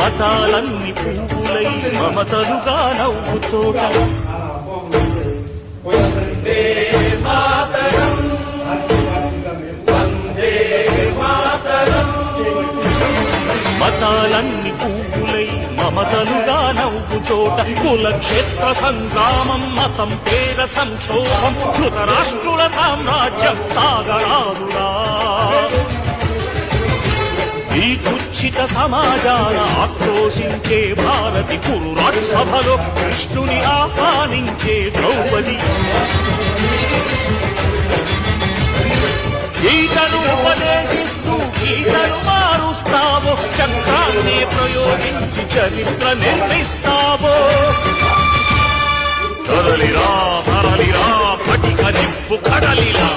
మతాలన్ని పువ్వులై మమతలుగా నవ్వు చోట మతాలన్ని పువ్వులై మమతలుగా నవ్వు చోట కులక్షేత్ర సంగ్రామం మతం పేద సంక్షోభం ధృతరాష్ట్రుల సామ్రాజ్యం సాగరాదురా ఈ కుచ్చిత సమాజాల ఆక్రోశించే భారతి కురురాట్ సభలో కృష్ణుని ఆహ్వానించే ద్రౌపది గీతను ఉపదేశిస్తూ గీతను మారుస్తావో చక్రాన్నే ప్రయోగించి చరిత్ర నిర్మిస్తావో తరలిరా తరలిరా పటిక నిప్పు కడలిలా